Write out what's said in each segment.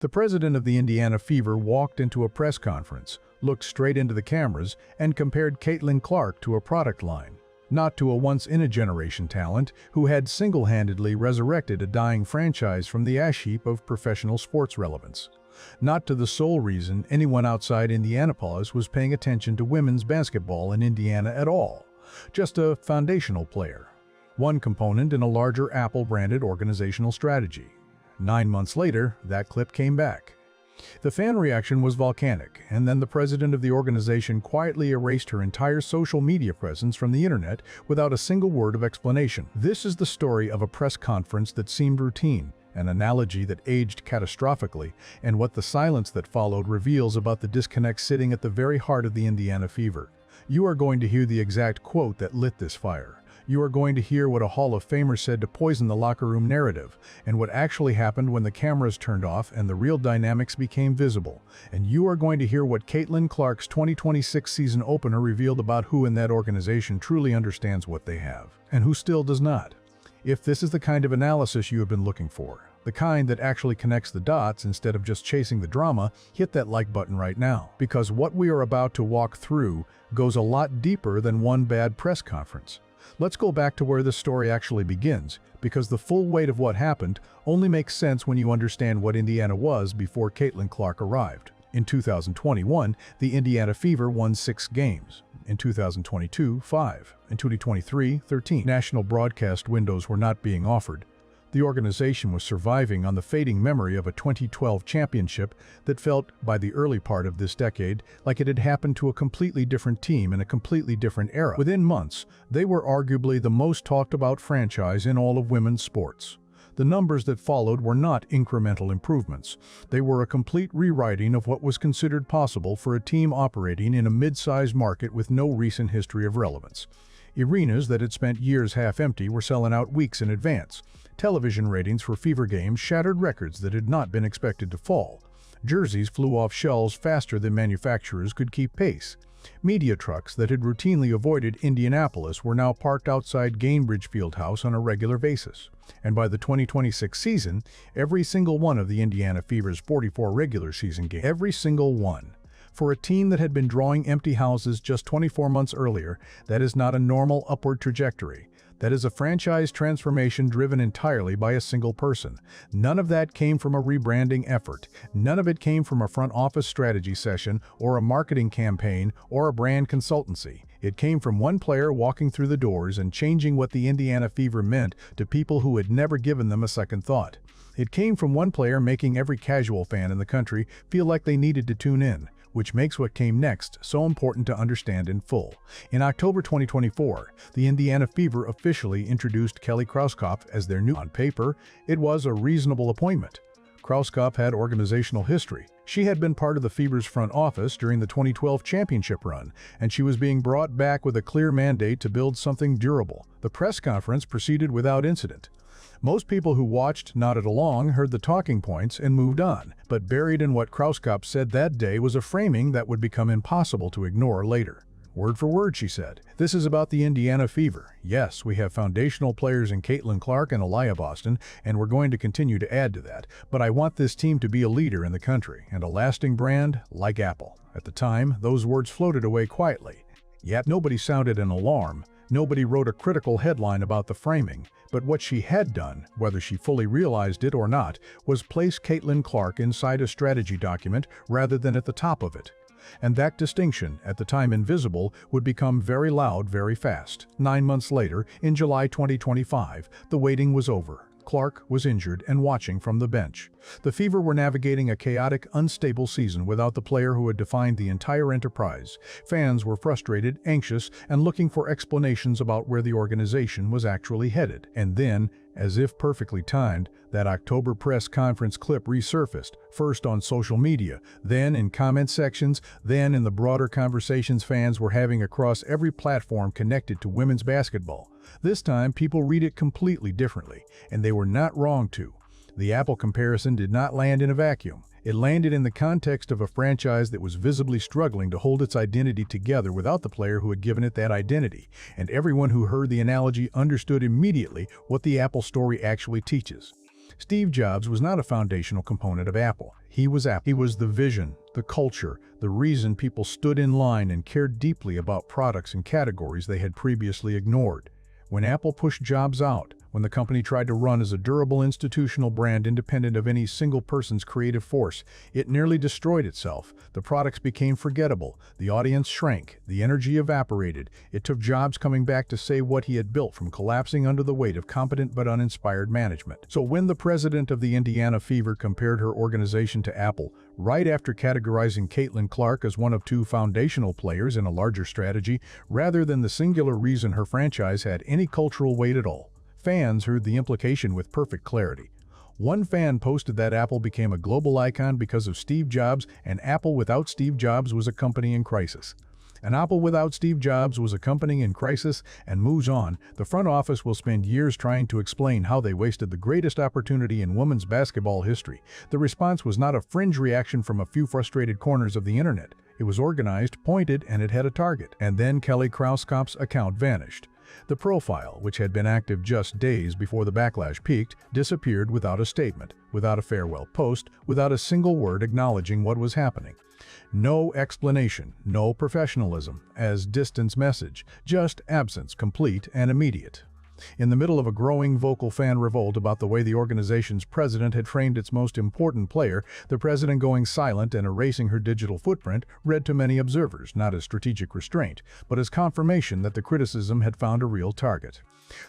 The president of the Indiana Fever walked into a press conference, looked straight into the cameras, and compared Caitlin Clark to a product line, not to a once-in-a-generation talent who had single-handedly resurrected a dying franchise from the ash heap of professional sports relevance, not to the sole reason anyone outside Indianapolis was paying attention to women's basketball in Indiana at all, just a foundational player, one component in a larger Apple-branded organizational strategy. 9 months later, that clip came back. The fan reaction was volcanic, and then the president of the organization quietly erased her entire social media presence from the internet without a single word of explanation. This is the story of a press conference that seemed routine, an analogy that aged catastrophically, and what the silence that followed reveals about the disconnect sitting at the very heart of the Indiana Fever. You are going to hear the exact quote that lit this fire. You are going to hear what a Hall of Famer said to poison the locker room narrative, and what actually happened when the cameras turned off and the real dynamics became visible. And you are going to hear what Caitlin Clark's 2026 season opener revealed about who in that organization truly understands what they have, and who still does not. If this is the kind of analysis you have been looking for, the kind that actually connects the dots instead of just chasing the drama, hit that like button right now. Because what we are about to walk through goes a lot deeper than one bad press conference. Let's go back to where this story actually begins, because the full weight of what happened only makes sense when you understand what Indiana was before Caitlin Clark arrived. In 2021, the Indiana Fever won 6 games. In 2022, 5. In 2023, 13. National broadcast windows were not being offered. The organization was surviving on the fading memory of a 2012 championship that felt, by the early part of this decade, like it had happened to a completely different team in a completely different era. Within months, they were arguably the most talked about franchise in all of women's sports. The numbers that followed were not incremental improvements. They were a complete rewriting of what was considered possible for a team operating in a mid-sized market with no recent history of relevance. Arenas that had spent years half-empty were selling out weeks in advance. Television ratings for Fever games shattered records that had not been expected to fall. Jerseys flew off shelves faster than manufacturers could keep pace. Media trucks that had routinely avoided Indianapolis were now parked outside Gainbridge Fieldhouse on a regular basis. And by the 2026 season, every single one of the Indiana Fever's 44 regular season games, every single one. For a team that had been drawing empty houses just 24 months earlier, that is not a normal upward trajectory. That is a franchise transformation driven entirely by a single person. None of that came from a rebranding effort. None of it came from a front office strategy session or a marketing campaign or a brand consultancy. It came from one player walking through the doors and changing what the Indiana Fever meant to people who had never given them a second thought. It came from one player making every casual fan in the country feel like they needed to tune in, which makes what came next so important to understand in full. In October 2024, the Indiana Fever officially introduced Kelly Krauskopf as their new. On paper, it was a reasonable appointment. Krauskopf had organizational history. She had been part of the Fever's front office during the 2012 championship run, and she was being brought back with a clear mandate to build something durable. The press conference proceeded without incident. Most people who watched nodded along, heard the talking points, and moved on. But buried in what Krauskopf said that day was a framing that would become impossible to ignore later. Word for word, she said, "This is about the Indiana Fever. Yes, we have foundational players in Caitlin Clark and Aliyah Boston, and we're going to continue to add to that. But I want this team to be a leader in the country, and a lasting brand like Apple." At the time, those words floated away quietly. Yet nobody sounded an alarm. Nobody wrote a critical headline about the framing, but what she had done, whether she fully realized it or not, was place Caitlin Clark inside a strategy document rather than at the top of it. And that distinction, at the time invisible, would become very loud very fast. 9 months later, in July 2025, the waiting was over. Clark was injured and watching from the bench. The Fever were navigating a chaotic, unstable season without the player who had defined the entire enterprise. Fans were frustrated, anxious, and looking for explanations about where the organization was actually headed. And then, as if perfectly timed, that October press conference clip resurfaced, first on social media, then in comment sections, then in the broader conversations fans were having across every platform connected to women's basketball. This time, people read it completely differently, and they were not wrong to. The Apple comparison did not land in a vacuum. It landed in the context of a franchise that was visibly struggling to hold its identity together without the player who had given it that identity, and everyone who heard the analogy understood immediately what the Apple story actually teaches. Steve Jobs was not a foundational component of Apple. He was Apple. He was the vision, the culture, the reason people stood in line and cared deeply about products and categories they had previously ignored. When Apple pushed Jobs out, when the company tried to run as a durable institutional brand independent of any single person's creative force, it nearly destroyed itself. The products became forgettable, the audience shrank, the energy evaporated. It took Jobs coming back to save what he had built from collapsing under the weight of competent but uninspired management. So when the president of the Indiana Fever compared her organization to Apple, right after categorizing Caitlin Clark as one of two foundational players in a larger strategy, rather than the singular reason her franchise had any cultural weight at all, fans heard the implication with perfect clarity. One fan posted that Apple became a global icon because of Steve Jobs, and Apple without Steve Jobs was a company in crisis. An Apple without Steve Jobs was a company in crisis, and moves on. The front office will spend years trying to explain how they wasted the greatest opportunity in women's basketball history. The response was not a fringe reaction from a few frustrated corners of the internet. It was organized, pointed, and it had a target. And then Kelly Krauskopf's account vanished. The profile, which had been active just days before the backlash peaked, disappeared without a statement, without a farewell post, without a single word acknowledging what was happening. No explanation, no professionalism, as distance message, just absence, complete and immediate. In the middle of a growing vocal fan revolt about the way the organization's president had framed its most important player, the president going silent and erasing her digital footprint read to many observers not as strategic restraint, but as confirmation that the criticism had found a real target.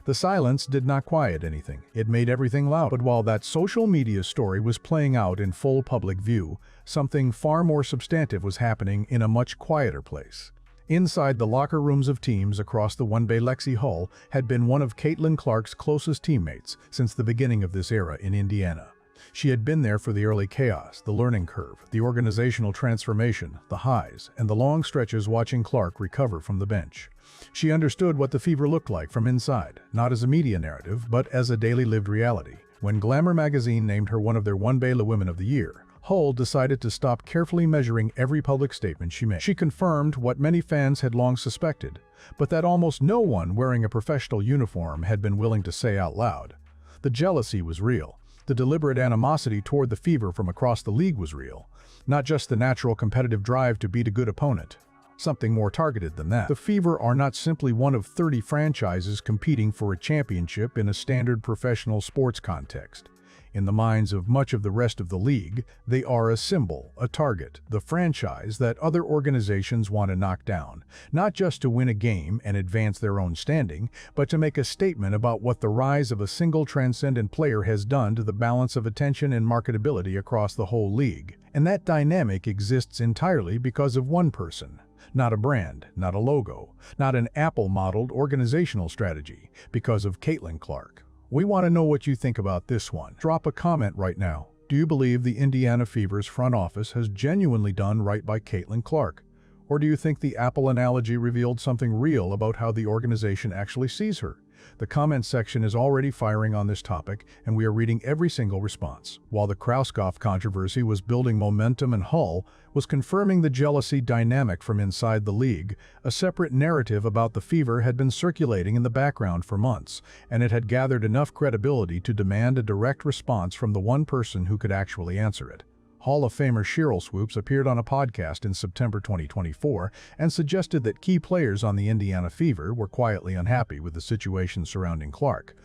The silence did not quiet anything. It made everything loud. But while that social media story was playing out in full public view, something far more substantive was happening in a much quieter place. Inside the locker rooms of teams across the One Bay, Lexie Hull had been one of Caitlin Clark's closest teammates since the beginning of this era in Indiana. She had been there for the early chaos, the learning curve, the organizational transformation, the highs, and the long stretches watching Clark recover from the bench. She understood what the Fever looked like from inside, not as a media narrative, but as a daily lived reality. When Glamour magazine named her one of their One Bay Women of the Year, Hull decided to stop carefully measuring every public statement she made. She confirmed what many fans had long suspected, but that almost no one wearing a professional uniform had been willing to say out loud. The jealousy was real. The deliberate animosity toward the Fever from across the league was real, not just the natural competitive drive to beat a good opponent. Something more targeted than that. The Fever are not simply one of 30 franchises competing for a championship in a standard professional sports context. In the minds of much of the rest of the league, they are a symbol, a target, the franchise that other organizations want to knock down, not just to win a game and advance their own standing, but to make a statement about what the rise of a single transcendent player has done to the balance of attention and marketability across the whole league. And that dynamic exists entirely because of one person. Not a brand, not a logo, not an Apple-modeled organizational strategy, because of Caitlin Clark. We want to know what you think about this one. Drop a comment right now. Do you believe the Indiana Fever's front office has genuinely done right by Caitlin Clark? Or do you think the Apple analogy revealed something real about how the organization actually sees her? The comment section is already firing on this topic, and we are reading every single response. While the Krauskopf controversy was building momentum and Hull was confirming the jealousy dynamic from inside the league, a separate narrative about the Fever had been circulating in the background for months, and it had gathered enough credibility to demand a direct response from the one person who could actually answer it. Hall of Famer Sheryl Swoopes appeared on a podcast in September 2024 and suggested that key players on the Indiana Fever were quietly unhappy with the situation surrounding Clark.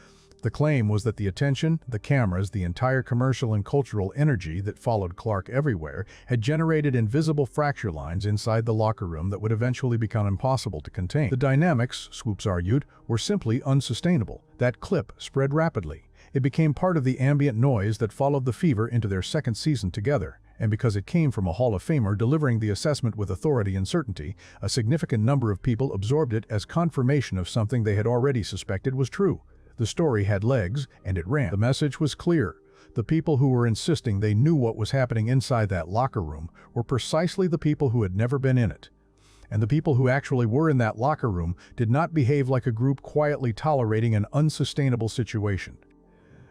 The claim was that the attention, the cameras, the entire commercial and cultural energy that followed Clark everywhere had generated invisible fracture lines inside the locker room that would eventually become impossible to contain. The dynamics, Swoopes argued, were simply unsustainable. That clip spread rapidly. It became part of the ambient noise that followed the Fever into their second season together, and because it came from a Hall of Famer delivering the assessment with authority and certainty, a significant number of people absorbed it as confirmation of something they had already suspected was true. The story had legs, and it ran. The message was clear. The people who were insisting they knew what was happening inside that locker room were precisely the people who had never been in it. And the people who actually were in that locker room did not behave like a group quietly tolerating an unsustainable situation.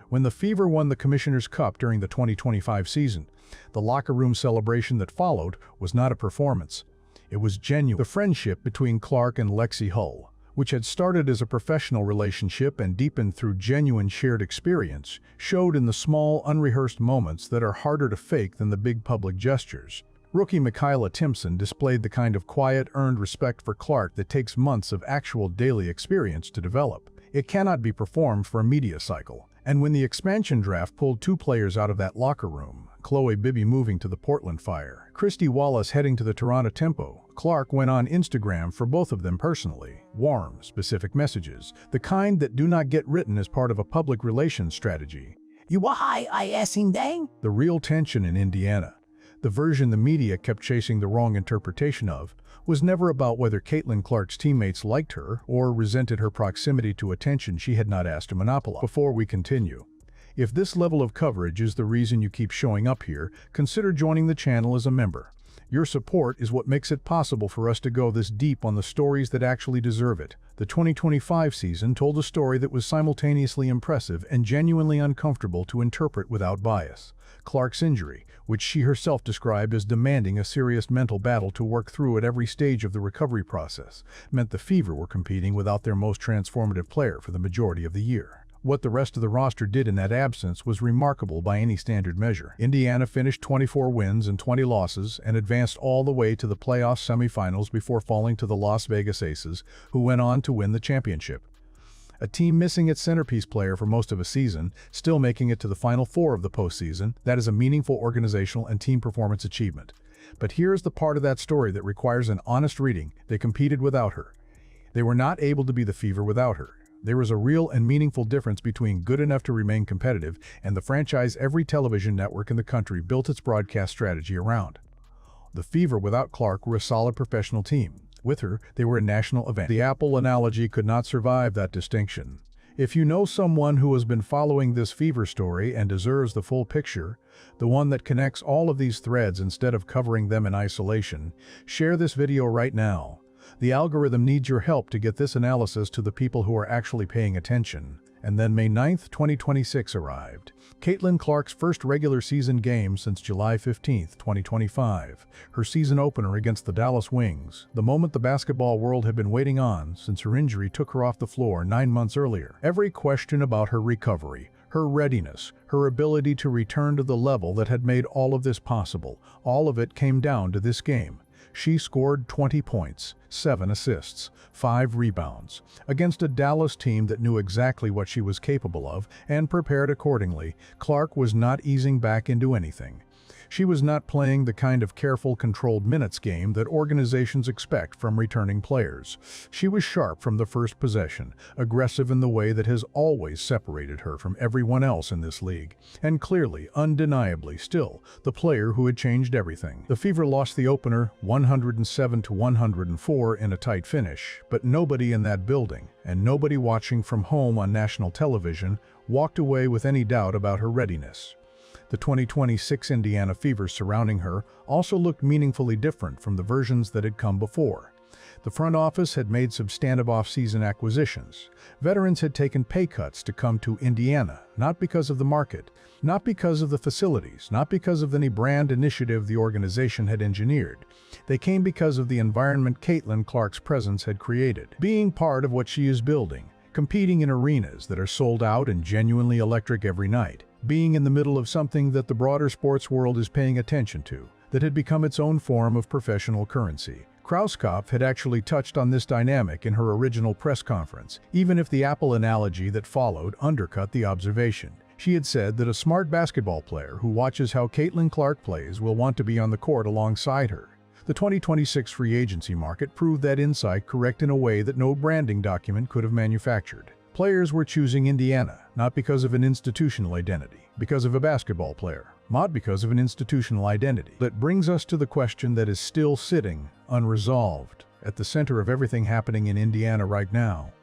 When the Fever won the Commissioner's Cup during the 2025 season, the locker room celebration that followed was not a performance. It was genuine. The friendship between Clark and Lexie Hull, which had started as a professional relationship and deepened through genuine shared experience, showed in the small, unrehearsed moments that are harder to fake than the big public gestures. Rookie Michaela Timpson displayed the kind of quiet, earned respect for Clark that takes months of actual daily experience to develop. It cannot be performed for a media cycle. And when the expansion draft pulled two players out of that locker room, Chloe Bibby moving to the Portland Fire, Christy Wallace heading to the Toronto Tempo, Clark went on Instagram for both of them personally. Warm, specific messages, the kind that do not get written as part of a public relations strategy. You are high-ISing dang? The real tension in Indiana, the version the media kept chasing the wrong interpretation of, was never about whether Caitlin Clark's teammates liked her or resented her proximity to attention she had not asked to monopolize. Before we continue, if this level of coverage is the reason you keep showing up here, consider joining the channel as a member. Your support is what makes it possible for us to go this deep on the stories that actually deserve it. The 2025 season told a story that was simultaneously impressive and genuinely uncomfortable to interpret without bias. Clark's injury, which she herself described as demanding a serious mental battle to work through at every stage of the recovery process, meant the Fever were competing without their most transformative player for the majority of the year. What the rest of the roster did in that absence was remarkable by any standard measure. Indiana finished 24 wins and 20 losses and advanced all the way to the playoff semifinals before falling to the Las Vegas Aces, who went on to win the championship. A team missing its centerpiece player for most of a season, still making it to the Final Four of the postseason, that is a meaningful organizational and team performance achievement. But here's the part of that story that requires an honest reading. They competed without her. They were not able to be the Fever without her. There was a real and meaningful difference between good enough to remain competitive and the franchise every television network in the country built its broadcast strategy around. The Fever without Clark were a solid professional team. With her, they were a national event. The Apple analogy could not survive that distinction. If you know someone who has been following this Fever story and deserves the full picture, the one that connects all of these threads instead of covering them in isolation, share this video right now. The algorithm needs your help to get this analysis to the people who are actually paying attention. And then May 9th, 2026 arrived. Caitlin Clark's first regular season game since July 15th, 2025. Her season opener against the Dallas Wings, the moment the basketball world had been waiting on since her injury took her off the floor 9 months earlier. Every question about her recovery, her readiness, her ability to return to the level that had made all of this possible, all of it came down to this game. She scored 20 points, 7 assists, 5 rebounds, against a Dallas team that knew exactly what she was capable of and prepared accordingly. Clark was not easing back into anything. She was not playing the kind of careful, controlled minutes game that organizations expect from returning players. She was sharp from the first possession, aggressive in the way that has always separated her from everyone else in this league, and clearly, undeniably still, the player who had changed everything. The Fever lost the opener 107-104 in a tight finish, but nobody in that building, and nobody watching from home on national television, walked away with any doubt about her readiness. The 2026 Indiana Fever surrounding her also looked meaningfully different from the versions that had come before. The front office had made substantive off-season acquisitions. Veterans had taken pay cuts to come to Indiana, not because of the market, not because of the facilities, not because of any brand initiative the organization had engineered. They came because of the environment Caitlin Clark's presence had created. Being part of what she is building, competing in arenas that are sold out and genuinely electric every night, being in the middle of something that the broader sports world is paying attention to, that had become its own form of professional currency. Krauskopf had actually touched on this dynamic in her original press conference, even if the Apple analogy that followed undercut the observation. She had said that a smart basketball player who watches how Caitlin Clark plays will want to be on the court alongside her. The 2026 free agency market proved that insight correct in a way that no branding document could have manufactured. Players were choosing Indiana, not because of an institutional identity, because of a basketball player, not because of an institutional identity. That brings us to the question that is still sitting, unresolved, at the center of everything happening in Indiana right now.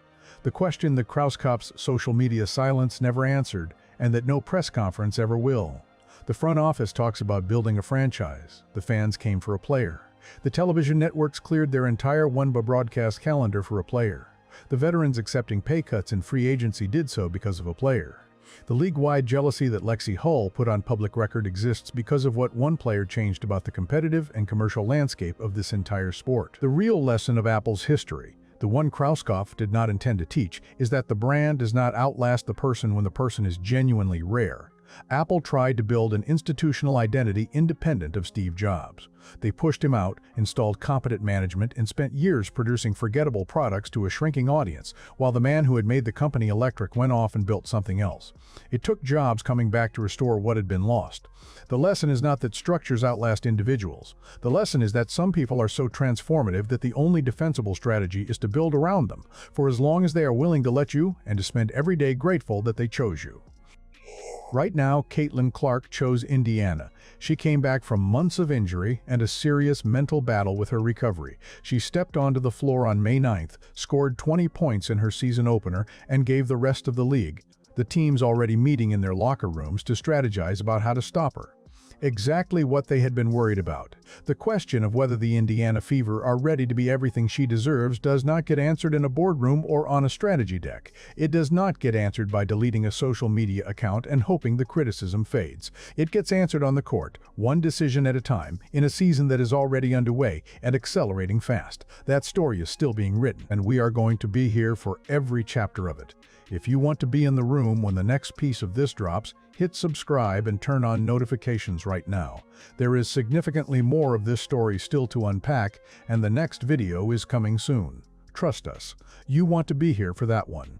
The question that Krauskopf's social media silence never answered, and that no press conference ever will. The front office talks about building a franchise. The fans came for a player. The television networks cleared their entire one-ba broadcast calendar for a player. The veterans accepting pay cuts in free agency did so because of a player. The league-wide jealousy that Lexie Hull put on public record exists because of what one player changed about the competitive and commercial landscape of this entire sport. The real lesson of Apple's history, The one Krauskopf did not intend to teach is that the brand does not outlast the person when the person is genuinely rare. Apple tried to build an institutional identity independent of Steve Jobs. They pushed him out, installed competent management, and spent years producing forgettable products to a shrinking audience, while the man who had made the company electric went off and built something else. It took Jobs coming back to restore what had been lost. The lesson is not that structures outlast individuals. The lesson is that some people are so transformative that the only defensible strategy is to build around them, for as long as they are willing to let you and to spend every day grateful that they chose you. Right now, Caitlin Clark chose Indiana. She came back from months of injury and a serious mental battle with her recovery. She stepped onto the floor on May 9th, scored 20 points in her season opener, and gave the rest of the league. The team's already meeting in their locker rooms to strategize about how to stop her. Exactly what they had been worried about. The question of whether the Indiana Fever are ready to be everything she deserves does not get answered in a boardroom or on a strategy deck. It does not get answered by deleting a social media account and hoping the criticism fades. It gets answered on the court, one decision at a time, in a season that is already underway and accelerating fast. That story is still being written, and we are going to be here for every chapter of it. If you want to be in the room when the next piece of this drops, hit subscribe and turn on notifications right now. There is significantly more of this story still to unpack, and the next video is coming soon. Trust us, you want to be here for that one.